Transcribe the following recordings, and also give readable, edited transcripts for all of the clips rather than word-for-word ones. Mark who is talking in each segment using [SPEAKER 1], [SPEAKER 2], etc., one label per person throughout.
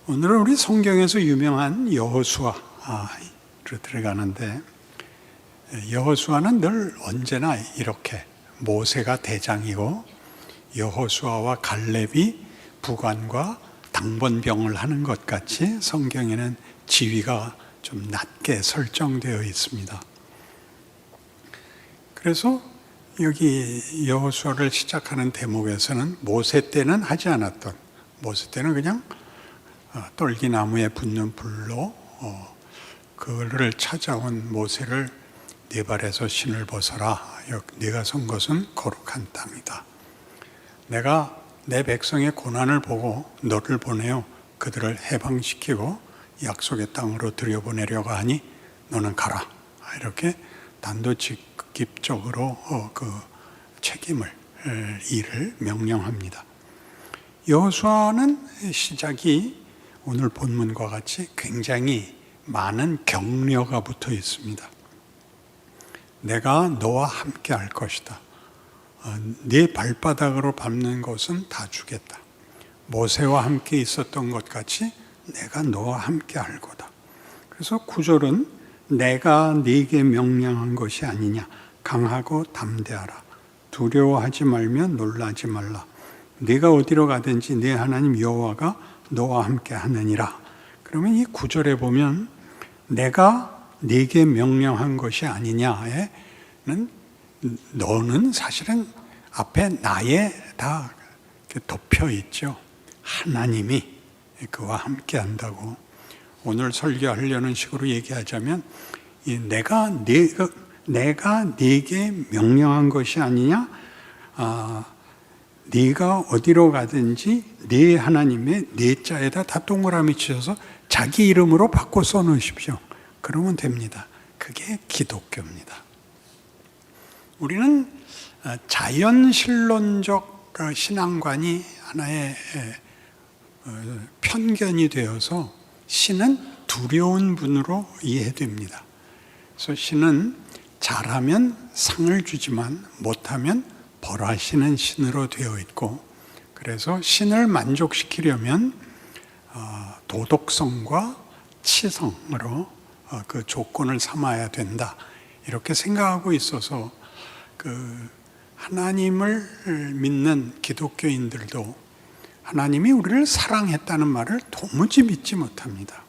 [SPEAKER 1] 오늘은 우리 성경에서 유명한 여호수아로 들어가는데, 여호수아는 늘 언제나 이렇게 모세가 대장이고 여호수아와 갈렙이 부관과 당번병을 하는 것 같이 성경에는 지위가 좀 낮게 설정되어 있습니다. 그래서 여기 여호수아를 시작하는 대목에서는 모세 때는 하지 않았던, 모세 때는 그냥 떨기나무에 붙는 불로 그를 찾아온 모세를 네 발에서 신을 벗어라. 네가 선 것은 거룩한 땅이다. 내가 내 백성의 고난을 보고 너를 보내어 그들을 해방시키고 약속의 땅으로 들여보내려고 하니 너는 가라. 이렇게 단도직입적으로 그 일을 명령합니다. 여호수아는 시작이 오늘 본문과 같이 굉장히 많은 격려가 붙어 있습니다. 내가 너와 함께 할 것이다. 네 발바닥으로 밟는 것은 다 주겠다. 모세와 함께 있었던 것 같이 내가 너와 함께 할 거다. 그래서 9절은 내가 네게 명령한 것이 아니냐. 강하고 담대하라. 두려워하지 말며 놀라지 말라. 네가 어디로 가든지 네 하나님 여호와가 너와 함께 하느니라. 그러면 이 9절에 보면 내가 네게 명령한 것이 아니냐에는 너는 사실은 앞에 나에 다 덮여 있죠. 하나님이 그와 함께 한다고. 오늘 설교하려는 식으로 얘기하자면 내가 네게 명령한 것이 아니냐. 네가 어디로 가든지 네 하나님의 네 자에다 다 동그라미 치셔서 자기 이름으로 바꿔 써놓으십시오. 그러면 됩니다. 그게 기독교입니다. 우리는 자연신론적 신앙관이 하나의 편견이 되어서 신은 두려운 분으로 이해됩니다. 그래서 신은 잘하면 상을 주지만 못하면 벌하시는 신으로 되어 있고, 그래서 신을 만족시키려면 도덕성과 치성으로 그 조건을 삼아야 된다, 이렇게 생각하고 있어서 그 하나님을 믿는 기독교인들도 하나님이 우리를 사랑했다는 말을 도무지 믿지 못합니다.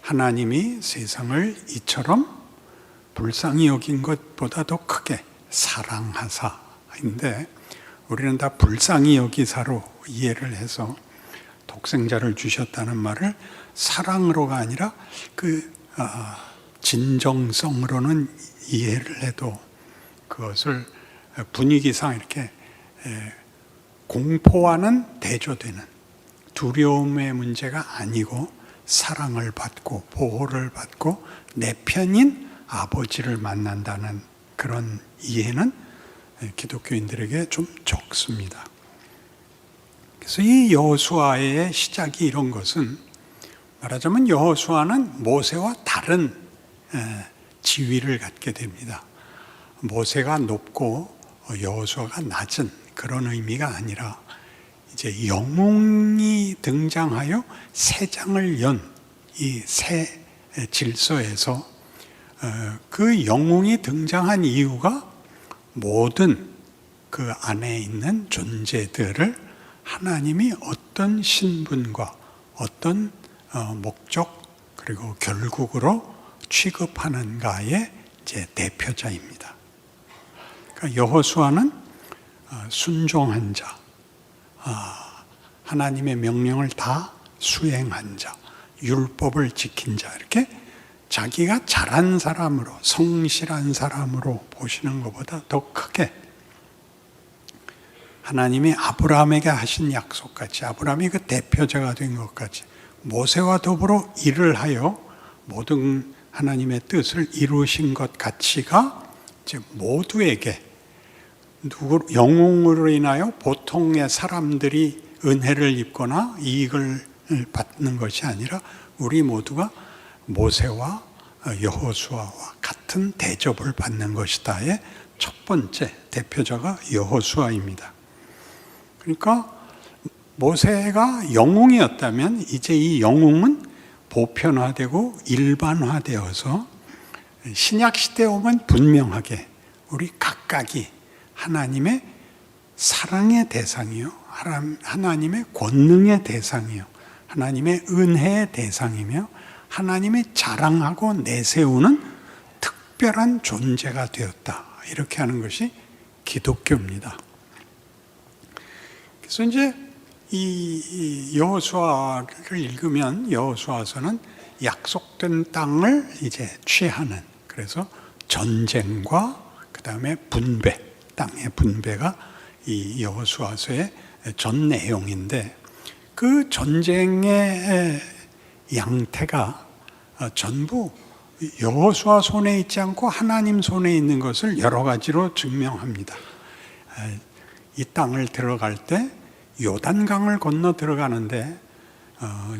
[SPEAKER 1] 하나님이 세상을 이처럼 불쌍히 여긴 것보다 더 크게 사랑하사 인데, 우리는 다 불쌍히 여기사로 이해를 해서 독생자를 주셨다는 말을 사랑으로가 아니라 그 진정성으로는 이해를 해도 그것을 분위기상 이렇게 공포와는 대조되는 두려움의 문제가 아니고 사랑을 받고 보호를 받고 내 편인 아버지를 만난다는 그런 이해는 기독교인들에게 좀 적습니다. 그래서 이 여호수아의 시작이 이런 것은, 말하자면 여호수아는 모세와 다른 지위를 갖게 됩니다. 모세가 높고 여호수아가 낮은 그런 의미가 아니라, 이제 영웅이 등장하여 세장을 연 이 새 질서에서 그 영웅이 등장한 이유가 모든 그 안에 있는 존재들을 하나님이 어떤 신분과 어떤 목적 그리고 결국으로 취급하는가의 이제 대표자입니다. 그러니까 여호수아는 순종한 자, 하나님의 명령을 다 수행한 자, 율법을 지킨 자, 이렇게 자기가 잘한 사람으로, 성실한 사람으로 보시는 것보다 더 크게 하나님이 아브라함에게 하신 약속같이, 아브라함이 그 대표자가 된 것같이 모세와 더불어 일을 하여 모든 하나님의 뜻을 이루신 것 같이가 이제 모두에게, 영웅으로 인하여 보통의 사람들이 은혜를 입거나 이익을 받는 것이 아니라 우리 모두가 모세와 여호수아와 같은 대접을 받는 것이다의 첫 번째 대표자가 여호수아입니다. 그러니까 모세가 영웅이었다면 이제 이 영웅은 보편화되고 일반화되어서 신약 시대에 오면 분명하게 우리 각각이 하나님의 사랑의 대상이요, 하나님의 권능의 대상이요, 하나님의 은혜의 대상이며 하나님이 자랑하고 내세우는 특별한 존재가 되었다. 이렇게 하는 것이 기독교입니다. 그래서 이제 이 여호수아를 읽으면 여호수아서는 약속된 땅을 이제 취하는, 그래서 전쟁과 그 다음에 분배, 땅의 분배가 이 여호수아서의 전 내용인데, 그 전쟁의 양태가 전부 여호수아 손에 있지 않고 하나님 손에 있는 것을 여러 가지로 증명합니다. 이 땅을 들어갈 때 요단강을 건너 들어가는데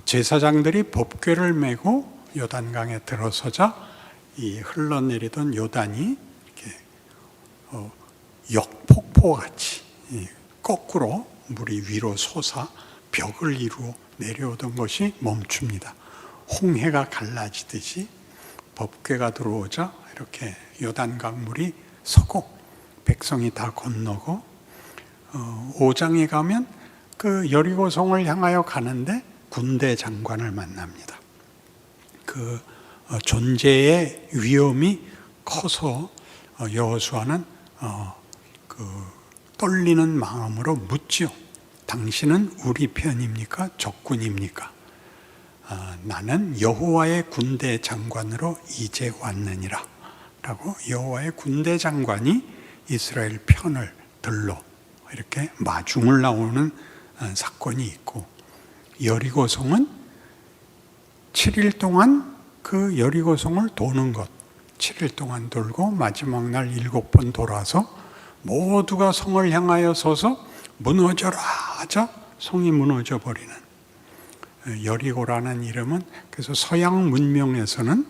[SPEAKER 1] 제사장들이 법궤를 메고 요단강에 들어서자 이 흘러내리던 요단이 이렇게 역폭포같이 거꾸로 물이 위로 솟아 벽을 이루어 내려오던 것이 멈춥니다. 홍해가 갈라지듯이 법궤가 들어오자 이렇게 요단강 물이 서고 백성이 다 건너고 5장에 가면 그 여리고성을 향하여 가는데 군대 장관을 만납니다. 그 존재의 위험이 커서 여호수아는 그 떨리는 마음으로 묻지요. 당신은 우리 편입니까? 적군입니까? 나는 여호와의 군대 장관으로 이제 왔느니라 라고 여호와의 군대 장관이 이스라엘 편을 들러 이렇게 마중을 나오는 사건이 있고, 여리고성은 7일 동안 그 여리고성을 도는 것, 7일 동안 돌고 마지막 날 7번 돌아서 모두가 성을 향하여 서서 무너져라 하자 성이 무너져 버리는, 여리고라는 이름은 그래서 서양 문명에서는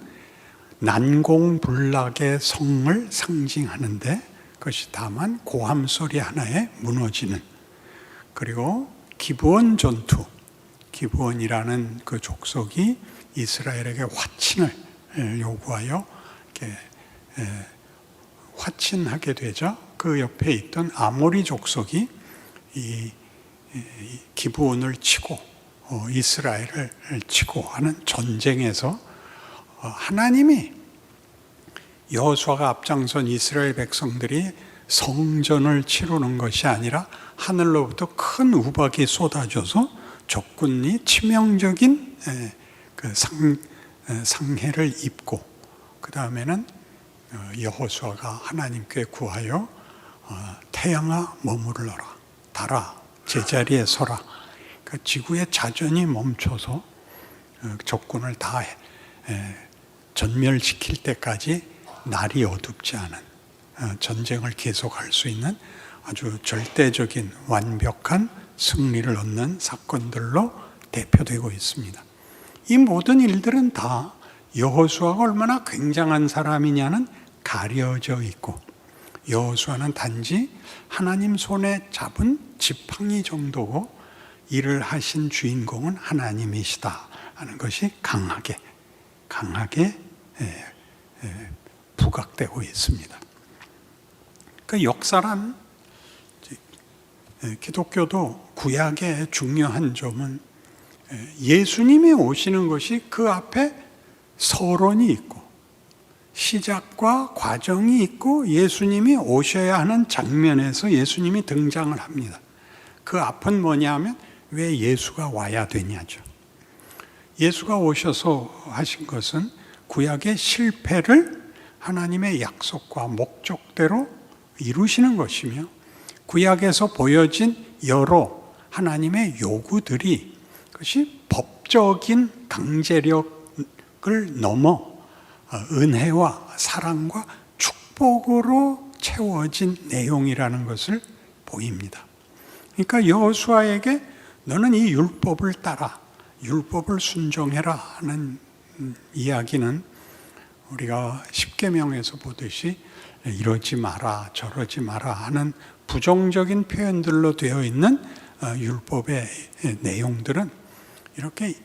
[SPEAKER 1] 난공불락의 성을 상징하는데 그것이 다만 고함 소리 하나에 무너지는, 그리고 기브온 전투, 기브온이라는 그 족속이 이스라엘에게 화친을 요구하여 이렇게 화친하게 되자 그 옆에 있던 아모리 족속이 이 기브온을 치고 이스라엘을 치고 하는 전쟁에서 하나님이 여호수아가 앞장선 이스라엘 백성들이 성전을 치르는 것이 아니라 하늘로부터 큰 우박이 쏟아져서 적군이 치명적인 그 상해를 입고, 그 다음에는 여호수아가 하나님께 구하여 태양아 머무르라, 달아 제자리에 서라. 그러니까 지구의 자전이 멈춰서 적군을 다 전멸시킬 때까지 날이 어둡지 않은 전쟁을 계속할 수 있는 아주 절대적인 완벽한 승리를 얻는 사건들로 대표되고 있습니다. 이 모든 일들은 다 여호수아가 얼마나 굉장한 사람이냐는 가려져 있고, 여호수아는 단지 하나님 손에 잡은 지팡이 정도고 일을 하신 주인공은 하나님이시다 하는 것이 강하게 부각되고 있습니다. 그 역사란, 기독교도 구약의 중요한 점은 예수님이 오시는 것이 그 앞에 서론이 있고 시작과 과정이 있고 예수님이 오셔야 하는 장면에서 예수님이 등장을 합니다. 그 앞은 뭐냐 하면 왜 예수가 와야 되냐죠. 예수가 오셔서 하신 것은 구약의 실패를 하나님의 약속과 목적대로 이루시는 것이며, 구약에서 보여진 여러 하나님의 요구들이 그것이 법적인 강제력을 넘어 은혜와 사랑과 축복으로 채워진 내용이라는 것을 보입니다. 그러니까 여호수아에게 너는 이 율법을 따라 율법을 순종해라 하는 이야기는 우리가 십계명에서 보듯이 이러지 마라 저러지 마라 하는 부정적인 표현들로 되어 있는 율법의 내용들은 이렇게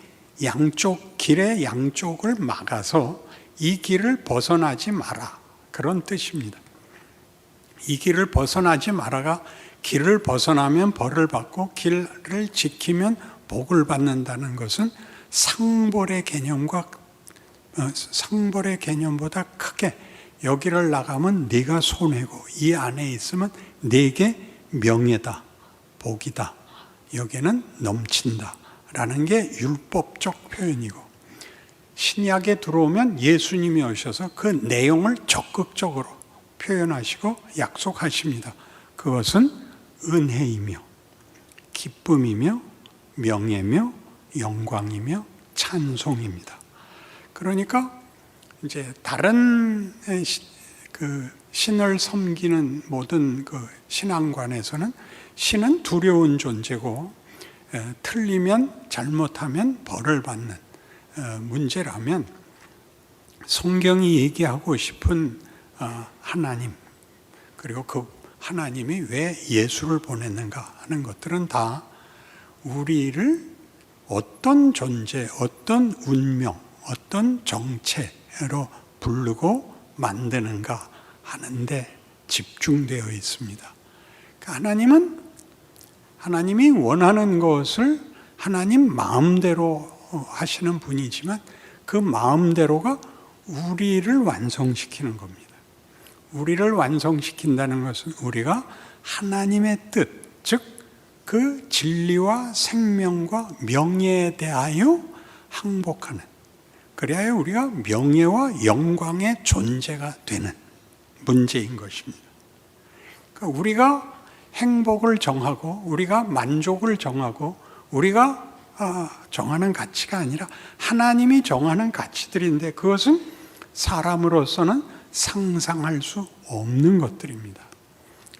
[SPEAKER 1] 길의 양쪽을 막아서 이 길을 벗어나지 마라, 그런 뜻입니다. 이 길을 벗어나지 마라가 길을 벗어나면 벌을 받고 길을 지키면 복을 받는다는 것은 상벌의 개념보다 크게 여기를 나가면 네가 손해고 이 안에 있으면 네게 명예다, 복이다, 여기는 넘친다 라는 게 율법적 표현이고, 신약에 들어오면 예수님이 오셔서 그 내용을 적극적으로 표현하시고 약속하십니다. 그것은 은혜이며 기쁨이며 명예며 영광이며 찬송입니다. 그러니까 이제 다른 신을 섬기는 모든 신앙관에서는 신은 두려운 존재고 틀리면 잘못하면 벌을 받는 문제라면, 성경이 얘기하고 싶은 하나님, 그리고 그 하나님이 왜 예수를 보냈는가 하는 것들은 다 우리를 어떤 존재, 어떤 운명, 어떤 정체로 부르고 만드는가 하는데 집중되어 있습니다. 그러니까 하나님이 원하는 것을 하나님 마음대로 하시는 분이지만 그 마음대로가 우리를 완성시키는 겁니다. 우리를 완성시킨다는 것은 우리가 하나님의 뜻, 즉 그 진리와 생명과 명예에 대하여 항복하는, 그래야 우리가 명예와 영광의 존재가 되는 문제인 것입니다. 그러니까 우리가 행복을 정하고 우리가 만족을 정하고 우리가 정하는 가치가 아니라 하나님이 정하는 가치들인데, 그것은 사람으로서는 상상할 수 없는 것들입니다.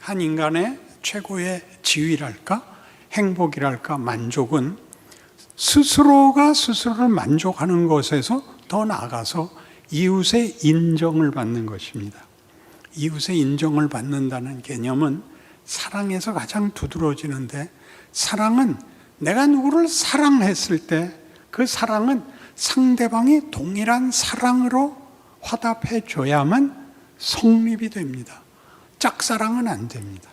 [SPEAKER 1] 한 인간의 최고의 지위랄까, 행복이랄까, 만족은 스스로가 스스로를 만족하는 것에서 더 나아가서 이웃의 인정을 받는 것입니다. 이웃의 인정을 받는다는 개념은 사랑에서 가장 두드러지는데, 사랑은 내가 누구를 사랑했을 때 그 사랑은 상대방이 동일한 사랑으로 화답해 줘야만 성립이 됩니다. 짝사랑은 안 됩니다.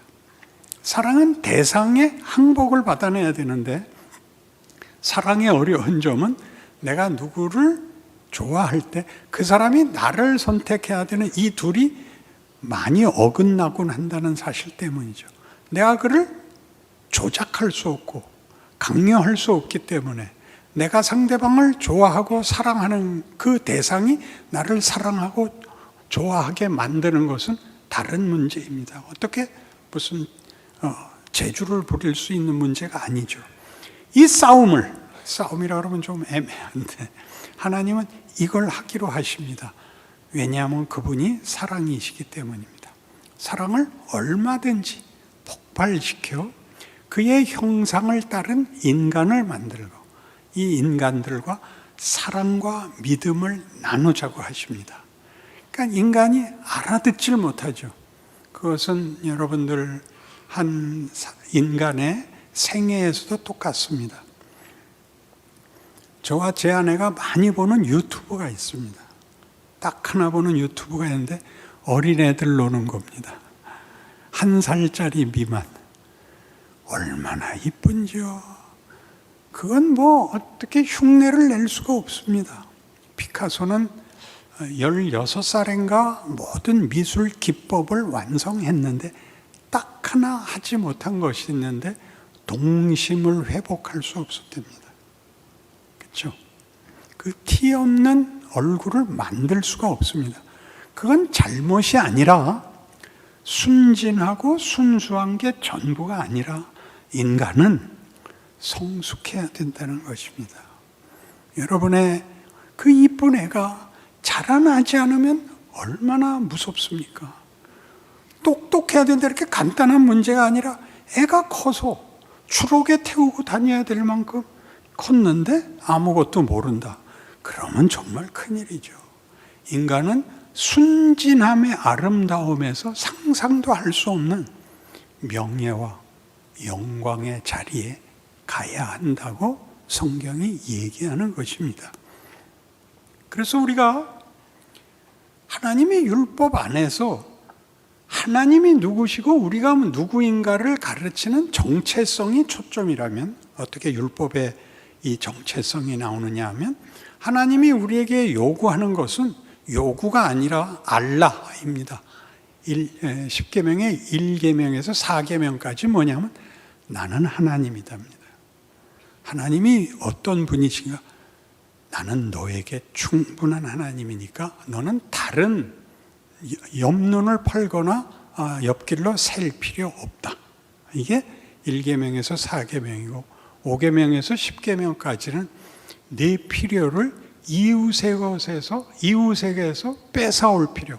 [SPEAKER 1] 사랑은 대상의 항복을 받아내야 되는데, 사랑의 어려운 점은 내가 누구를 좋아할 때 그 사람이 나를 선택해야 되는 이 둘이 많이 어긋나곤 한다는 사실 때문이죠. 내가 그를 조작할 수 없고 강요할 수 없기 때문에 내가 상대방을 좋아하고 사랑하는 그 대상이 나를 사랑하고 좋아하게 만드는 것은 다른 문제입니다. 어떻게 무슨 재주를 부릴 수 있는 문제가 아니죠. 이 싸움이라 그러면 좀 애매한데 하나님은 이걸 하기로 하십니다. 왜냐하면 그분이 사랑이시기 때문입니다. 사랑을 얼마든지 폭발시켜 그의 형상을 따른 인간을 만들고 이 인간들과 사랑과 믿음을 나누자고 하십니다. 그러니까 인간이 알아듣질 못하죠. 그것은 여러분들 한 인간의 생애에서도 똑같습니다. 저와 제 아내가 많이 보는 유튜브가 있습니다. 딱 하나 보는 유튜브가 있는데 어린애들 노는 겁니다. 1살짜리 미만. 얼마나 이쁜지요. 그건 뭐 어떻게 흉내를 낼 수가 없습니다. 피카소는 16살인가 모든 미술 기법을 완성했는데 딱 하나 하지 못한 것이 있는데 동심을 회복할 수 없었답니다. 그렇죠? 그 티 없는 얼굴을 만들 수가 없습니다. 그건 잘못이 아니라 순진하고 순수한 게 전부가 아니라 인간은 성숙해야 된다는 것입니다. 여러분의 그 이쁜 애가 자라나지 않으면 얼마나 무섭습니까? 똑똑해야 된다 이렇게 간단한 문제가 아니라 애가 커서 추록에 태우고 다녀야 될 만큼 컸는데 아무것도 모른다. 그러면 정말 큰일이죠. 인간은 순진함의 아름다움에서 상상도 할 수 없는 명예와 영광의 자리에 가야 한다고 성경이 얘기하는 것입니다. 그래서 우리가 하나님의 율법 안에서 하나님이 누구시고 우리가 누구인가를 가르치는 정체성이 초점이라면 어떻게 율법의 이 정체성이 나오느냐 하면 하나님이 우리에게 요구하는 것은 요구가 아니라 알라입니다. 10계명의 1계명에서 4계명까지 뭐냐면 나는 하나님이답니다. 하나님이 어떤 분이신가? 나는 너에게 충분한 하나님이니까 너는 다른 옆눈을 팔거나 옆길로 셀 필요 없다. 이게 1계명에서 4계명이고 5계명에서 10계명까지는 내 필요를 이웃에게서 뺏어올 필요,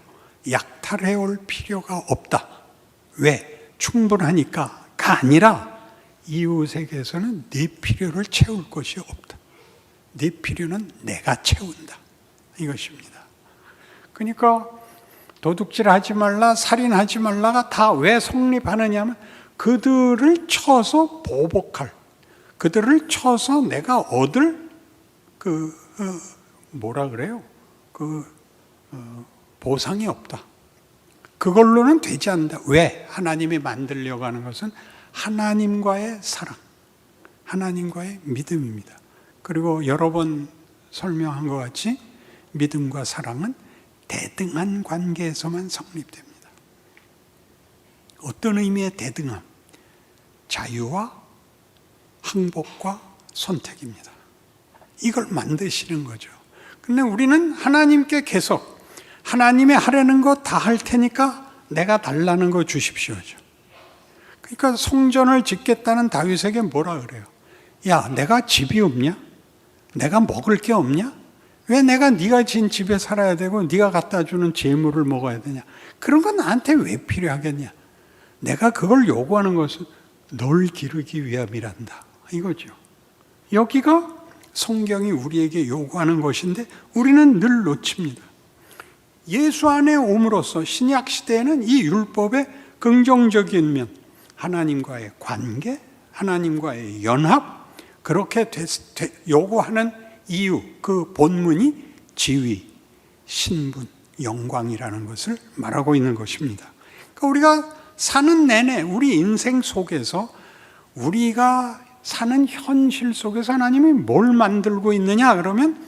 [SPEAKER 1] 약탈해올 필요가 없다. 왜? 충분하니까가 아니라 이웃에게서는 네 필요를 채울 것이 없다. 네 필요는 내가 채운다. 이것입니다. 그러니까 도둑질하지 말라, 살인하지 말라가 다 왜 성립하느냐 하면 그들을 쳐서 보복할, 그들을 쳐서 내가 얻을 보상이 없다. 그걸로는 되지 않는다. 왜? 하나님이 만들려고 하는 것은 하나님과의 사랑, 하나님과의 믿음입니다. 그리고 여러 번 설명한 것 같이 믿음과 사랑은 대등한 관계에서만 성립됩니다. 어떤 의미의 대등함? 자유와 항복과 선택입니다. 이걸 만드시는 거죠. 근데 우리는 하나님께 계속 하나님이 하려는 거 다 할 테니까 내가 달라는 거 주십시오죠. 그러니까 성전을 짓겠다는 다윗에게 뭐라 그래요? 야, 내가 집이 없냐? 내가 먹을 게 없냐? 왜 내가 네가 지은 집에 살아야 되고 네가 갖다 주는 재물을 먹어야 되냐? 그런 건 나한테 왜 필요하겠냐? 내가 그걸 요구하는 것은 널 기르기 위함이란다. 이거죠. 여기가 성경이 우리에게 요구하는 것인데 우리는 늘 놓칩니다. 예수 안에 옴으로써 신약 시대에는 이 율법의 긍정적인 면, 하나님과의 관계, 하나님과의 연합, 그렇게 요구하는 이유, 그 본문이 지위, 신분, 영광이라는 것을 말하고 있는 것입니다. 그러니까 우리가 사는 내내 우리 인생 속에서 우리가 사는 현실 속에서 하나님이 뭘 만들고 있느냐 그러면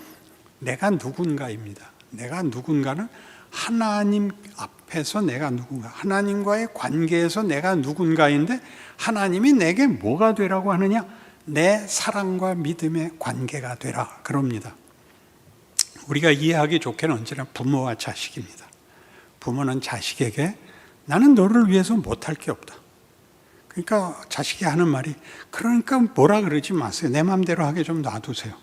[SPEAKER 1] 내가 누군가입니다. 내가 누군가는 하나님 앞에서 내가 누군가, 하나님과의 관계에서 내가 누군가인데 하나님이 내게 뭐가 되라고 하느냐? 내 사랑과 믿음의 관계가 되라 그럽니다. 우리가 이해하기 좋게는 언제나 부모와 자식입니다. 부모는 자식에게 나는 너를 위해서 못할 게 없다. 그러니까 자식이 하는 말이 그러니까 뭐라 그러지 마세요. 내 마음대로 하게 좀 놔두세요.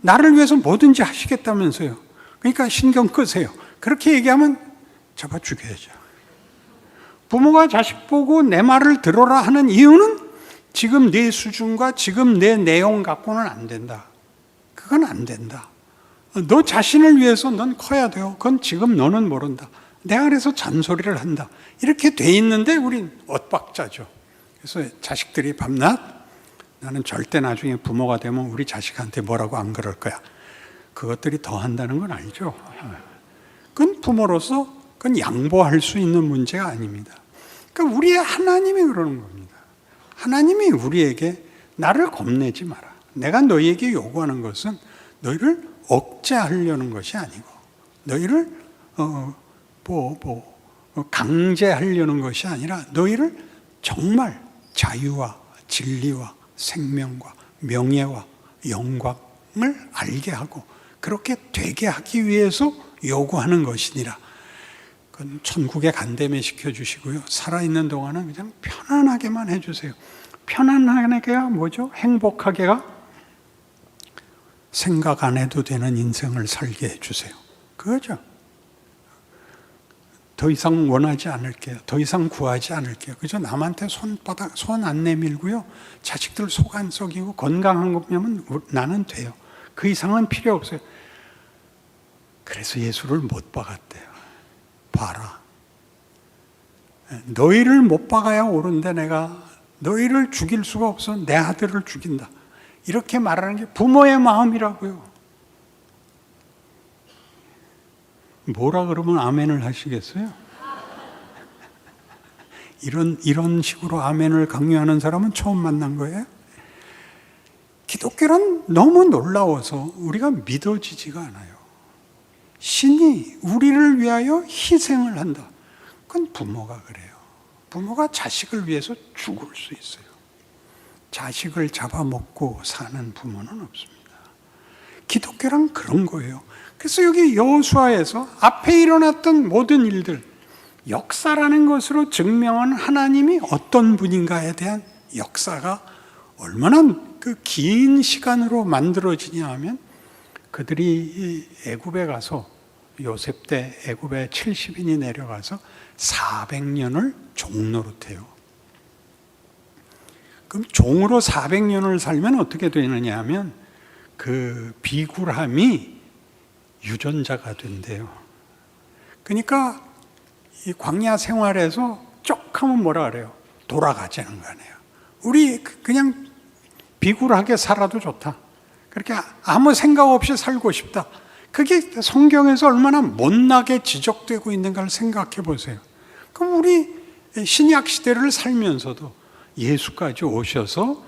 [SPEAKER 1] 나를 위해서 뭐든지 하시겠다면서요. 그러니까 신경 끄세요. 그렇게 얘기하면 잡아 죽여야죠. 부모가 자식 보고 내 말을 들어라 하는 이유는 지금 내 수준과 지금 내 내용 갖고는 안 된다. 그건 안 된다. 너 자신을 위해서 넌 커야 돼요. 그건 지금 너는 모른다. 내가 그래서 잔소리를 한다. 이렇게 돼 있는데 우린 엇박자죠. 그래서 자식들이 밤낮 나는 절대 나중에 부모가 되면 우리 자식한테 뭐라고 안 그럴 거야. 그것들이 더 한다는 건 아니죠. 그건 부모로서 그건 양보할 수 있는 문제가 아닙니다. 그러니까 우리의 하나님이 그러는 겁니다. 하나님이 우리에게 나를 겁내지 마라. 내가 너희에게 요구하는 것은 너희를 억제하려는 것이 아니고 너희를 강제하려는 것이 아니라 너희를 정말 자유와 진리와 생명과 명예와 영광을 알게 하고 그렇게 되게 하기 위해서 요구하는 것이니라. 그건 천국에 간다며 시켜주시고요. 살아있는 동안은 그냥 편안하게만 해주세요. 편안하게가 뭐죠? 행복하게가 생각 안 해도 되는 인생을 살게 해주세요. 그거죠. 더 이상 원하지 않을게요. 더 이상 구하지 않을게요. 그죠? 남한테 손 안 내밀고요. 자식들 속 안 썩이고 건강한 것만 나는 돼요. 그 이상은 필요 없어요. 그래서 예수를 못 박았대요. 봐라. 너희를 못 박아야 옳은데 내가 너희를 죽일 수가 없어. 내 아들을 죽인다. 이렇게 말하는 게 부모의 마음이라고요. 뭐라 그러면 아멘을 하시겠어요? 이런 식으로 아멘을 강요하는 사람은 처음 만난 거예요. 기독교는 너무 놀라워서 우리가 믿어지지가 않아요. 신이 우리를 위하여 희생을 한다. 그건 부모가 그래요. 부모가 자식을 위해서 죽을 수 있어요. 자식을 잡아먹고 사는 부모는 없습니다. 기독교란 그런 거예요. 그래서 여기 여호수아에서 앞에 일어났던 모든 일들, 역사라는 것으로 증명한 하나님이 어떤 분인가에 대한 역사가 얼마나 그 긴 시간으로 만들어지냐 하면, 그들이 애굽에 가서 요셉 때 애굽에 70인이 내려가서 400년을 종노릇해요. 그럼 종으로 400년을 살면 어떻게 되느냐 하면 그 비굴함이 유전자가 된대요. 그러니까 이 광야 생활에서 쪽 하면 뭐라 그래요? 돌아가자는 거 아니에요. 우리 그냥 비굴하게 살아도 좋다. 그렇게 아무 생각 없이 살고 싶다. 그게 성경에서 얼마나 못나게 지적되고 있는가를 생각해 보세요. 그럼 우리 신약 시대를 살면서도 예수까지 오셔서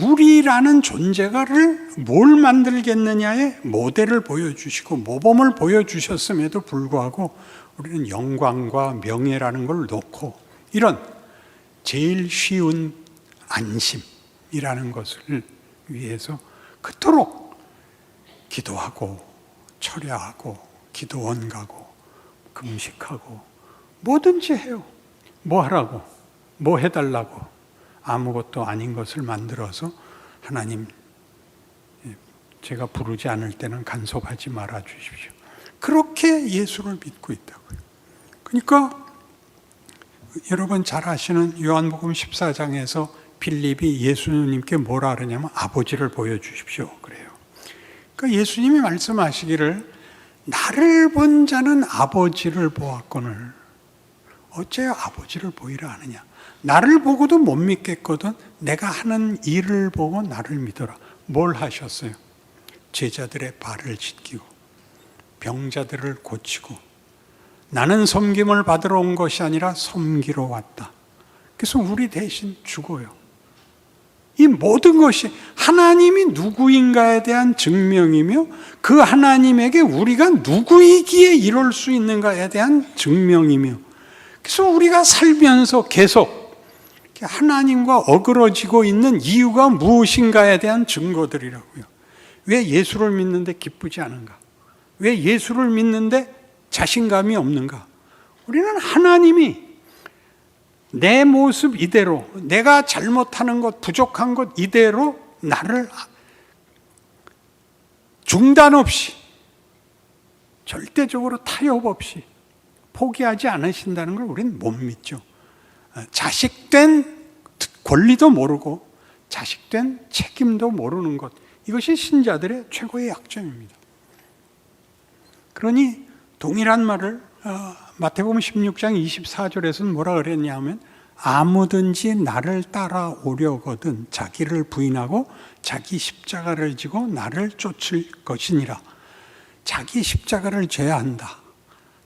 [SPEAKER 1] 우리라는 존재가를 뭘 만들겠느냐의 모델을 보여주시고 모범을 보여주셨음에도 불구하고 우리는 영광과 명예라는 걸 놓고 이런 제일 쉬운 안심이라는 것을 위해서 그토록 기도하고 철야하고 기도원 가고 금식하고 뭐든지 해요. 뭐 하라고, 뭐 해달라고, 아무것도 아닌 것을 만들어서 하나님 제가 부르지 않을 때는 간섭하지 말아 주십시오. 그렇게 예수를 믿고 있다고요. 그러니까 여러분 잘 아시는 요한복음 14장에서 빌립이 예수님께 뭐라 그러냐면 아버지를 보여주십시오 그래요. 그러니까 예수님이 말씀하시기를 나를 본 자는 아버지를 보았거늘 어째 아버지를 보이라 하느냐. 나를 보고도 못 믿겠거든 내가 하는 일을 보고 나를 믿어라. 뭘 하셨어요? 제자들의 발을 씻기고 병자들을 고치고 나는 섬김을 받으러 온 것이 아니라 섬기러 왔다. 그래서 우리 대신 죽어요. 이 모든 것이 하나님이 누구인가에 대한 증명이며 그 하나님에게 우리가 누구이기에 이룰 수 있는가에 대한 증명이며 그래서 우리가 살면서 계속 하나님과 어그러지고 있는 이유가 무엇인가에 대한 증거들이라고요. 왜 예수를 믿는데 기쁘지 않은가? 왜 예수를 믿는데 자신감이 없는가? 우리는 하나님이 내 모습 이대로, 내가 잘못하는 것, 부족한 것 이대로 나를 중단 없이, 절대적으로 타협 없이 포기하지 않으신다는 걸 우리는 못 믿죠. 자식된 권리도 모르고 자식된 책임도 모르는 것, 이것이 신자들의 최고의 약점입니다. 그러니 동일한 말을 마태복음 16장 24절에서는 뭐라 그랬냐 하면 아무든지 나를 따라오려거든 자기를 부인하고 자기 십자가를 지고 나를 쫓을 것이니라. 자기 십자가를 져야 한다.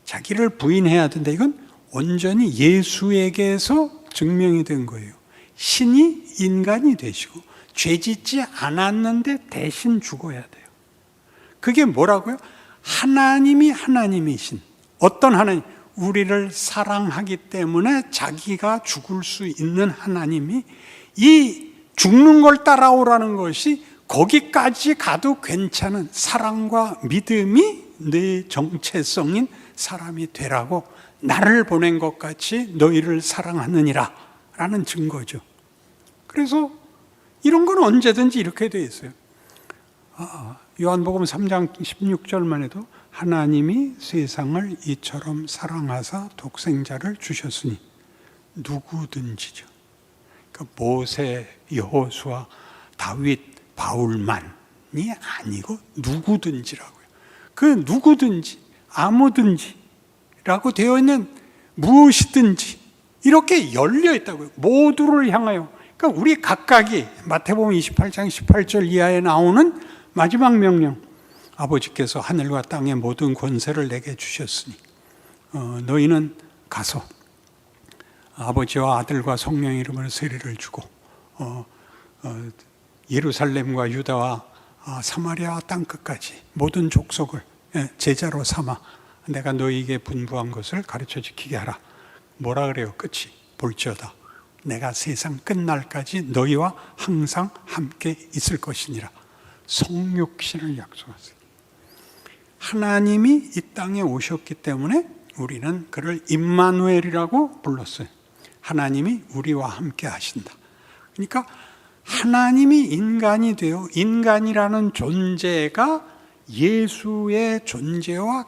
[SPEAKER 1] 자기를 부인해야 된다. 이건 온전히 예수에게서 증명이 된 거예요. 신이 인간이 되시고 죄 짓지 않았는데 대신 죽어야 돼요. 그게 뭐라고요? 하나님이 하나님이신 어떤 하나님? 우리를 사랑하기 때문에 자기가 죽을 수 있는 하나님이 이 죽는 걸 따라오라는 것이 거기까지 가도 괜찮은 사랑과 믿음이 내 정체성인 사람이 되라고 나를 보낸 것 같이 너희를 사랑하느니라 라는 증거죠. 그래서 이런 건 언제든지 이렇게 되어 있어요. 요한복음 3장 16절만 해도 하나님이 세상을 이처럼 사랑하사 독생자를 주셨으니 누구든지죠. 그러니까 모세, 여호수아, 다윗, 바울만이 아니고 누구든지라고요. 그 누구든지, 아무든지라고 되어 있는 무엇이든지 이렇게 열려 있다고요. 모두를 향하여. 그러니까 우리 각각이 마태복음 28장 18절 이하에 나오는 마지막 명령, 아버지께서 하늘과 땅의 모든 권세를 내게 주셨으니 너희는 가서 아버지와 아들과 성령의 이름으로 세례를 주고 예루살렘과 유다와 사마리아 땅끝까지 모든 족속을 제자로 삼아 내가 너희에게 분부한 것을 가르쳐 지키게 하라. 뭐라 그래요? 끝이 볼지어다 내가 세상 끝날까지 너희와 항상 함께 있을 것이니라. 성육신을 약속하세요. 하나님이 이 땅에 오셨기 때문에 우리는 그를 임마누엘이라고 불렀어요. 하나님이 우리와 함께 하신다. 그러니까 하나님이 인간이 되어 인간이라는 존재가 예수의 존재와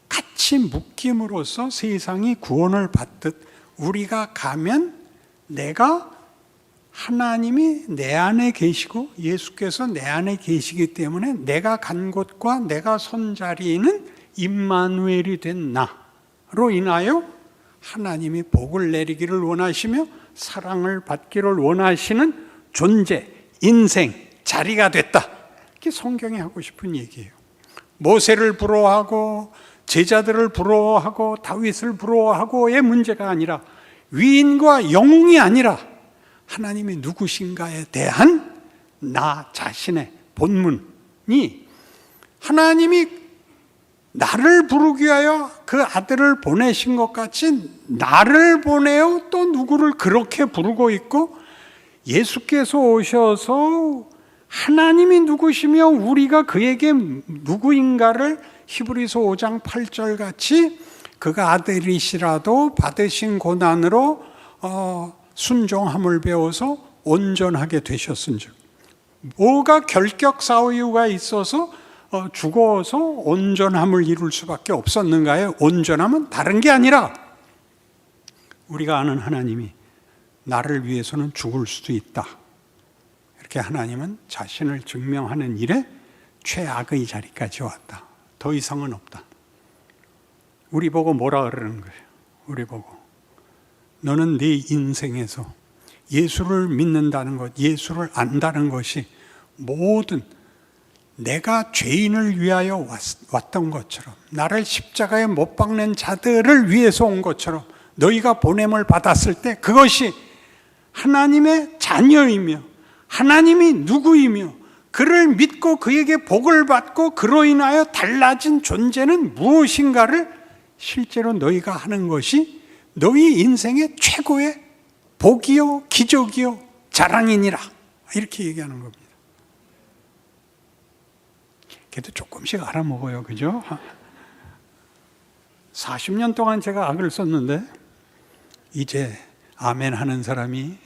[SPEAKER 1] 같이 묶임으로써 세상이 구원을 받듯 우리가 가면 내가 하나님이 내 안에 계시고 예수께서 내 안에 계시기 때문에 내가 간 곳과 내가 선 자리는 임마누엘이 된 나로 인하여 하나님이 복을 내리기를 원하시며 사랑을 받기를 원하시는 존재, 인생, 자리가 됐다. 이게 성경이 하고 싶은 얘기예요. 모세를 부러워하고 제자들을 부러워하고 다윗을 부러워하고의 문제가 아니라 위인과 영웅이 아니라 하나님이 누구신가에 대한 나 자신의 본문이 하나님이 나를 부르기 위하여 그 아들을 보내신 것 같이 나를 보내어 또 누구를 그렇게 부르고 있고 예수께서 오셔서 하나님이 누구시며 우리가 그에게 누구인가를 히브리서 5장 8절 같이 그가 아들이시라도 받으신 고난으로 순종함을 배워서 온전하게 되셨은즉 뭐가 결격 사유가 있어서 죽어서 온전함을 이룰 수밖에 없었는가요? 온전함은 다른 게 아니라 우리가 아는 하나님이 나를 위해서는 죽을 수도 있다. 이렇게 하나님은 자신을 증명하는 일에 최악의 자리까지 왔다. 더 이상은 없다. 우리 보고 뭐라 그러는 거예요? 우리 보고 너는 네 인생에서 예수를 믿는다는 것, 예수를 안다는 것이 모든 내가 죄인을 위하여 왔던 것처럼 나를 십자가에 못 박는 자들을 위해서 온 것처럼 너희가 보냄을 받았을 때 그것이 하나님의 자녀이며 하나님이 누구이며 그를 믿고 그에게 복을 받고 그로 인하여 달라진 존재는 무엇인가를 실제로 너희가 하는 것이 너희 인생의 최고의 복이요 기적이요 자랑이니라 이렇게 얘기하는 겁니다. 그래도 조금씩 알아먹어요. 그죠? 40년 동안 제가 악을 썼는데 이제 아멘 하는 사람이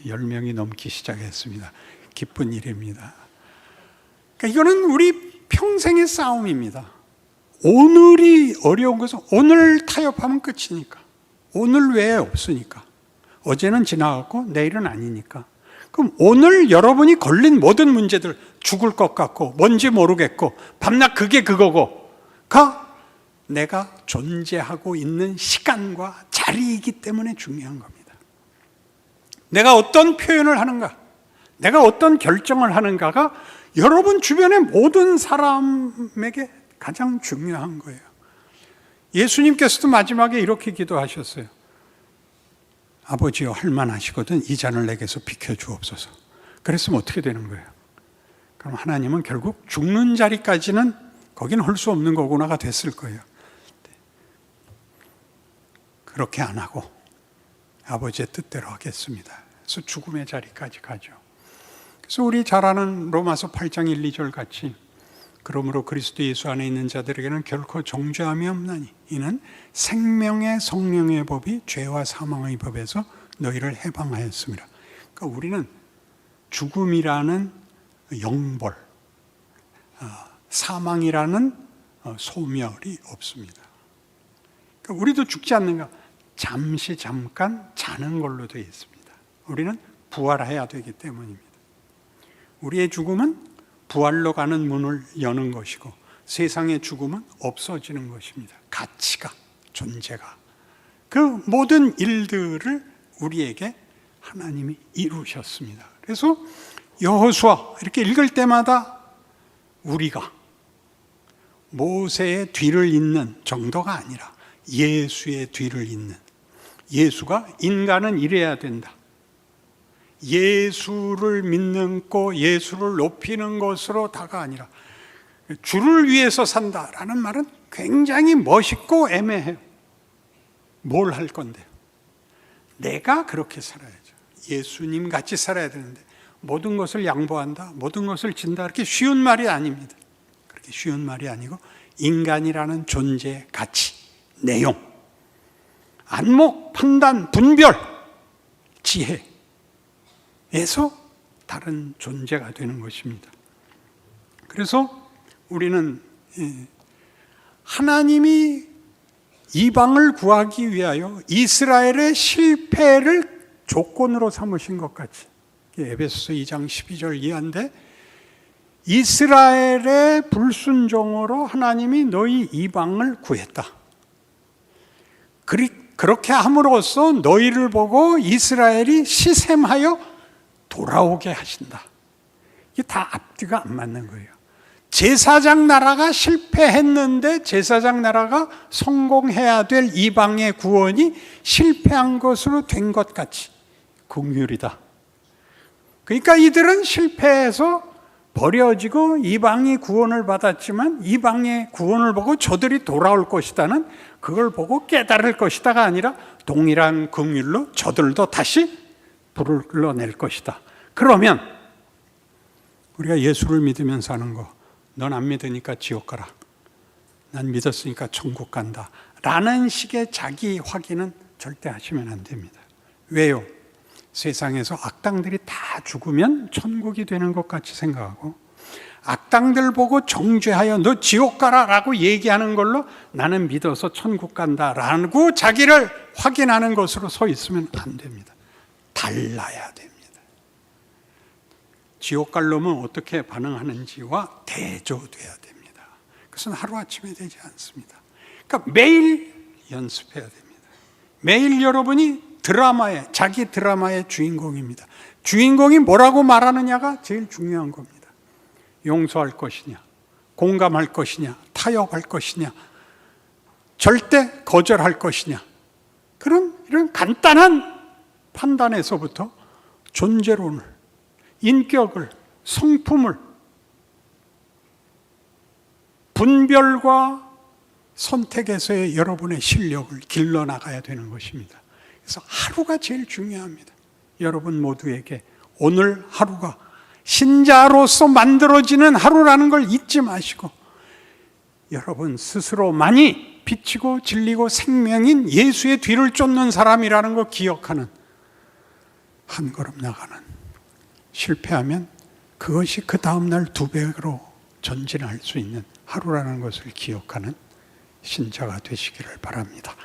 [SPEAKER 1] 10명이 넘기 시작했습니다. 기쁜 일입니다. 그러니까 이거는 우리 평생의 싸움입니다. 오늘이 어려운 것은 오늘 타협하면 끝이니까. 오늘 외에 없으니까. 어제는 지나갔고 내일은 아니니까. 그럼 오늘 여러분이 걸린 모든 문제들 죽을 것 같고 뭔지 모르겠고 밤낮 그게 그거고가 내가 존재하고 있는 시간과 자리이기 때문에 중요한 겁니다. 내가 어떤 표현을 하는가, 내가 어떤 결정을 하는가가 여러분 주변의 모든 사람에게 가장 중요한 거예요. 예수님께서도 마지막에 이렇게 기도하셨어요. 아버지여 할만하시거든 이 잔을 내게서 비켜주옵소서. 그랬으면 어떻게 되는 거예요? 그럼 하나님은 결국 죽는 자리까지는 거긴 할 수 없는 거구나가 됐을 거예요. 그렇게 안 하고 아버지의 뜻대로 하겠습니다. 그래서 죽음의 자리까지 가죠. 그래서 우리 잘 아는 로마서 8장 1, 2절 같이 그러므로 그리스도 예수 안에 있는 자들에게는 결코 정죄함이 없나니 이는 생명의 성령의 법이 죄와 사망의 법에서 너희를 해방하였습니다. 그러니까 우리는 죽음이라는 영벌, 사망이라는 소멸이 없습니다. 그러니까 우리도 죽지 않는가? 잠시 잠깐 자는 걸로 되어 있습니다. 우리는 부활해야 되기 때문입니다. 우리의 죽음은 부활로 가는 문을 여는 것이고 세상의 죽음은 없어지는 것입니다. 가치가, 존재가. 그 모든 일들을 우리에게 하나님이 이루셨습니다. 그래서 여호수아 이렇게 읽을 때마다 우리가 모세의 뒤를 잇는 정도가 아니라 예수의 뒤를 잇는, 예수가 인간은 이래야 된다, 예수를 믿는 거, 예수를 높이는 것으로 다가 아니라 주를 위해서 산다라는 말은 굉장히 멋있고 애매해요. 뭘 할 건데요? 내가 그렇게 살아야죠. 예수님 같이 살아야 되는데 모든 것을 양보한다, 모든 것을 진다, 그렇게 쉬운 말이 아닙니다. 그렇게 쉬운 말이 아니고 인간이라는 존재의 가치, 내용, 안목, 판단, 분별, 지혜에서 다른 존재가 되는 것입니다. 그래서 우리는 하나님이 이방을 구하기 위하여 이스라엘의 실패를 조건으로 삼으신 것 같이, 에베소서 2장 12절 이하인데, 이스라엘의 불순종으로 하나님이 너희 이방을 구했다. 그렇게 함으로써 너희를 보고 이스라엘이 시샘하여 돌아오게 하신다. 이게 다 앞뒤가 안 맞는 거예요. 제사장 나라가 실패했는데 제사장 나라가 성공해야 될 이방의 구원이 실패한 것으로 된 것 같이 긍휼이다. 그러니까 이들은 실패해서 버려지고 이방이 구원을 받았지만 이방의 구원을 보고 저들이 돌아올 것이다는, 그걸 보고 깨달을 것이다가 아니라 동일한 긍휼로 저들도 다시 불러낼 것이다. 그러면 우리가 예수를 믿으면서 하는 거, 넌 안 믿으니까 지옥 가라, 난 믿었으니까 천국 간다 라는 식의 자기 확인은 절대 하시면 안 됩니다. 왜요? 세상에서 악당들이 다 죽으면 천국이 되는 것 같이 생각하고, 악당들 보고 정죄하여 너 지옥 가라 라고 얘기하는 걸로 나는 믿어서 천국 간다 라고 자기를 확인하는 것으로 서 있으면 안 됩니다. 달라야 됩니다. 지옥 갈 놈은 어떻게 반응하는지와 대조돼야 됩니다. 그것은 하루아침에 되지 않습니다. 그러니까 매일 연습해야 됩니다. 매일 여러분이 자기 드라마의 주인공입니다. 주인공이 뭐라고 말하느냐가 제일 중요한 겁니다. 용서할 것이냐, 공감할 것이냐, 타협할 것이냐, 절대 거절할 것이냐, 이런 간단한 판단에서부터 존재론을, 인격을, 성품을, 분별과 선택에서의 여러분의 실력을 길러나가야 되는 것입니다. 그래서 하루가 제일 중요합니다. 여러분 모두에게 오늘 하루가 신자로서 만들어지는 하루라는 걸 잊지 마시고, 여러분 스스로만이 빛이고 진리고 생명인 예수의 뒤를 쫓는 사람이라는 걸 기억하는, 한 걸음 나가는, 실패하면 그것이 그 다음날 2배로 전진할 수 있는 하루라는 것을 기억하는 신자가 되시기를 바랍니다.